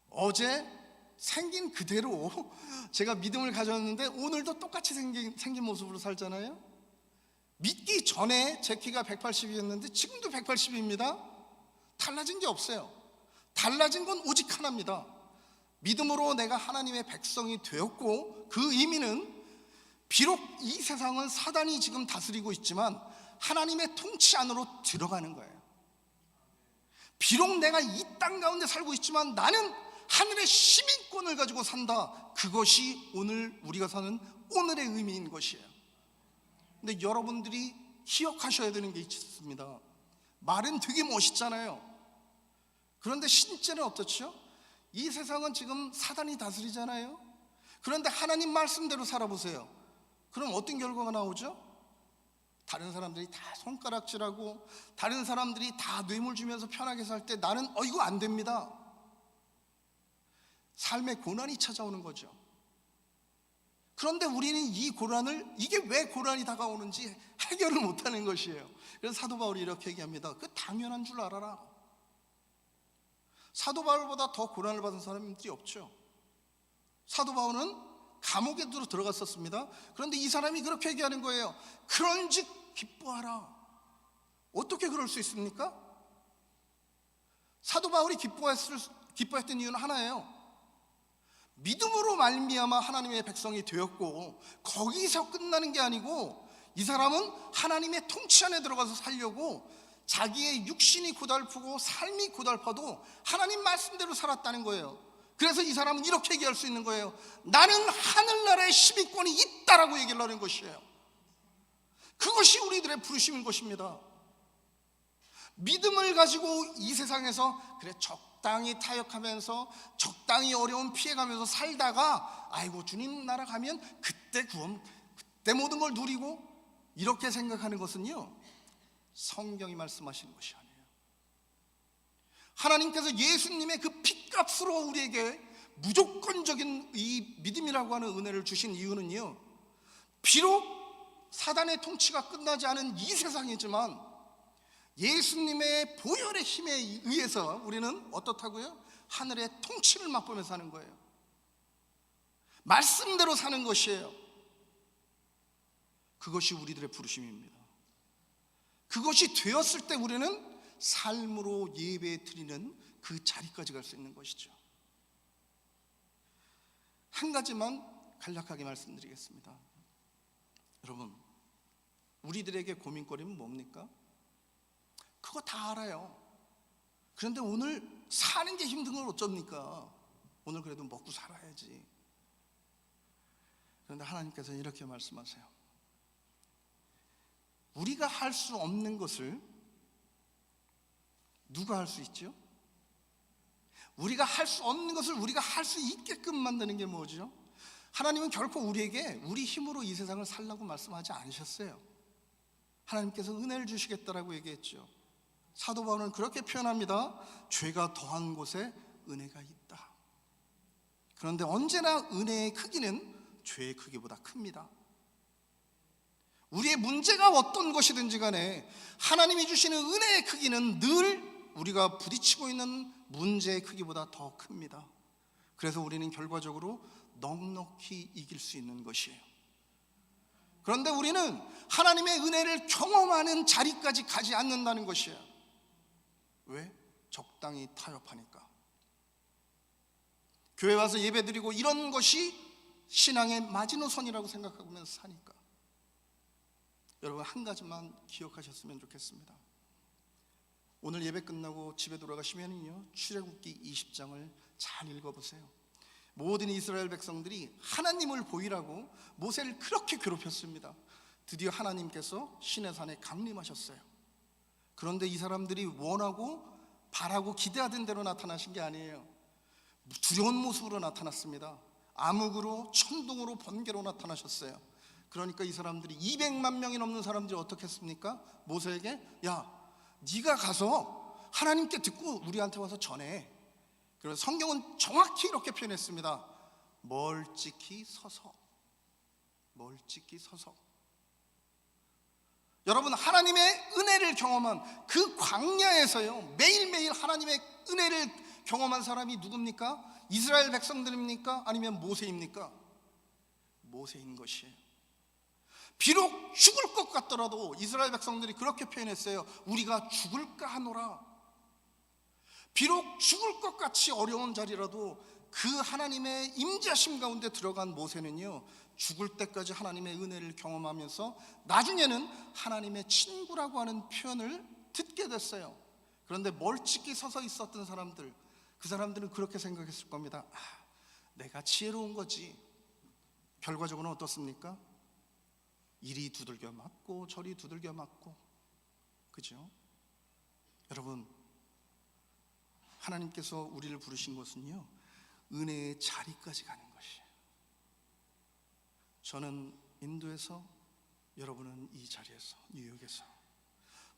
어제 생긴 그대로 제가 믿음을 가졌는데 오늘도 똑같이 생긴 모습으로 살잖아요. 믿기 전에 제 키가 180이었는데 지금도 180입니다. 달라진 게 없어요. 달라진 건 오직 하나입니다. 믿음으로 내가 하나님의 백성이 되었고, 그 의미는 비록 이 세상은 사단이 지금 다스리고 있지만 하나님의 통치 안으로 들어가는 거예요. 비록 내가 이 땅 가운데 살고 있지만 나는 하늘의 시민권을 가지고 산다. 그것이 오늘 우리가 사는 오늘의 의미인 것이에요. 근데 여러분들이 기억하셔야 되는 게 있습니다. 말은 되게 멋있잖아요. 그런데 실제는 어떻죠? 이 세상은 지금 사단이 다스리잖아요. 그런데 하나님 말씀대로 살아보세요. 그럼 어떤 결과가 나오죠? 다른 사람들이 다 손가락질하고 다른 사람들이 다 뇌물 주면서 편하게 살 때 나는 이거 안 됩니다. 삶의 고난이 찾아오는 거죠. 그런데 우리는 이 고난을, 이게 왜 고난이 다가오는지 해결을 못하는 것이에요. 그래서 사도 바울이 이렇게 얘기합니다. 그 당연한 줄 알아라. 사도 바울보다 더 고난을 받은 사람들이 없죠. 사도 바울은 감옥에도 들어갔었습니다. 그런데 이 사람이 그렇게 얘기하는 거예요. 그런즉 기뻐하라. 어떻게 그럴 수 있습니까? 사도 바울이 기뻐했던 이유는 하나예요. 믿음으로 말미암아 하나님의 백성이 되었고, 거기서 끝나는 게 아니고 이 사람은 하나님의 통치 안에 들어가서 살려고 자기의 육신이 고달프고 삶이 고달파도 하나님 말씀대로 살았다는 거예요. 그래서 이 사람은 이렇게 얘기할 수 있는 거예요. 나는 하늘나라의 시민권이 있다라고 얘기를 하는 것이에요. 그것이 우리들의 부르심인 것입니다. 믿음을 가지고 이 세상에서 그래 적당히 타협하면서 적당히 어려움 피해가면서 살다가 아이고 주님 나라 가면 그때 구원, 그때 모든 걸 누리고 이렇게 생각하는 것은요, 성경이 말씀하시는 것이 아니에요. 하나님께서 예수님의 그 핏값으로 우리에게 무조건적인 이 믿음이라고 하는 은혜를 주신 이유는요, 비록 사단의 통치가 끝나지 않은 이 세상이지만 예수님의 보혈의 힘에 의해서 우리는 어떻다고요? 하늘의 통치를 맛보면서 사는 거예요. 말씀대로 사는 것이에요. 그것이 우리들의 부르심입니다. 그것이 되었을 때 우리는 삶으로 예배 드리는 그 자리까지 갈 수 있는 것이죠. 한 가지만 간략하게 말씀드리겠습니다. 여러분, 우리들에게 고민거리는 뭡니까? 그거 다 알아요. 그런데 오늘 사는 게 힘든 걸 어쩝니까? 오늘 그래도 먹고 살아야지. 그런데 하나님께서는 이렇게 말씀하세요. 우리가 할 수 없는 것을 누가 할 수 있죠? 우리가 할 수 없는 것을 우리가 할 수 있게끔 만드는 게 뭐죠? 하나님은 결코 우리에게 우리 힘으로 이 세상을 살라고 말씀하지 않으셨어요. 하나님께서 은혜를 주시겠다라고 얘기했죠. 사도 바울은 그렇게 표현합니다. 죄가 더한 곳에 은혜가 있다. 그런데 언제나 은혜의 크기는 죄의 크기보다 큽니다. 우리의 문제가 어떤 것이든지 간에 하나님이 주시는 은혜의 크기는 늘 우리가 부딪히고 있는 문제의 크기보다 더 큽니다. 그래서 우리는 결과적으로 넉넉히 이길 수 있는 것이에요. 그런데 우리는 하나님의 은혜를 경험하는 자리까지 가지 않는다는 것이에요. 왜? 적당히 타협하니까. 교회 와서 예배드리고 이런 것이 신앙의 마지노선이라고 생각하면서 사니까. 여러분, 한 가지만 기억하셨으면 좋겠습니다. 오늘 예배 끝나고 집에 돌아가시면요, 출애굽기 20장을 잘 읽어보세요. 모든 이스라엘 백성들이 하나님을 보이라고 모세를 그렇게 괴롭혔습니다. 드디어 하나님께서 시내산에 강림하셨어요. 그런데 이 사람들이 원하고 바라고 기대하던 대로 나타나신 게 아니에요. 두려운 모습으로 나타났습니다. 암흑으로, 천둥으로, 번개로 나타나셨어요. 그러니까 이 사람들이 200만 명이 넘는 사람들이 어떻게 했습니까? 모세에게 야, 네가 가서 하나님께 듣고 우리한테 와서 전해. 그래서 성경은 정확히 이렇게 표현했습니다. 멀찍이 서서. 멀찍이 서서. 여러분, 하나님의 은혜를 경험한 그 광야에서요, 매일매일 하나님의 은혜를 경험한 사람이 누굽니까? 이스라엘 백성들입니까? 아니면 모세입니까? 모세인 것이에요. 비록 죽을 것 같더라도 이스라엘 백성들이 그렇게 표현했어요. 우리가 죽을까 하노라. 비록 죽을 것 같이 어려운 자리라도 그 하나님의 임재하심 가운데 들어간 모세는요, 죽을 때까지 하나님의 은혜를 경험하면서 나중에는 하나님의 친구라고 하는 표현을 듣게 됐어요. 그런데 멀찍이 서서 있었던 사람들, 그 사람들은 그렇게 생각했을 겁니다. 내가 지혜로운 거지. 결과적으로는 어떻습니까? 이리 두들겨 맞고 저리 두들겨 맞고, 그죠? 여러분, 하나님께서 우리를 부르신 것은요, 은혜의 자리까지 가는 것이에요. 저는 인도에서, 여러분은 이 자리에서, 뉴욕에서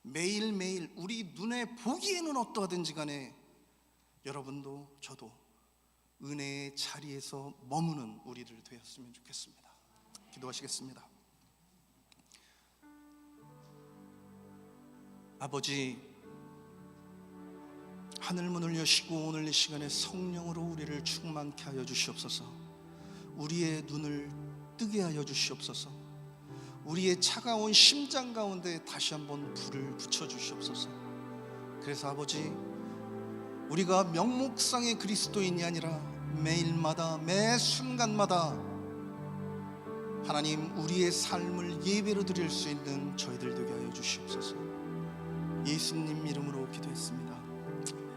매일매일 우리 눈에 보기에는 어떠하든지 간에 여러분도 저도 은혜의 자리에서 머무는 우리들 되었으면 좋겠습니다. 기도하시겠습니다. 아버지, 하늘문을 여시고 오늘 이 시간에 성령으로 우리를 충만케 하여 주시옵소서. 우리의 눈을 뜨게 하여 주시옵소서. 우리의 차가운 심장 가운데 다시 한번 불을 붙여 주시옵소서. 그래서 아버지, 우리가 명목상의 그리스도인이 아니라 매일마다 매 순간마다 하나님 우리의 삶을 예배로 드릴 수 있는 저희들 되게 하여 주시옵소서. 예수님 이름으로 기도했습니다.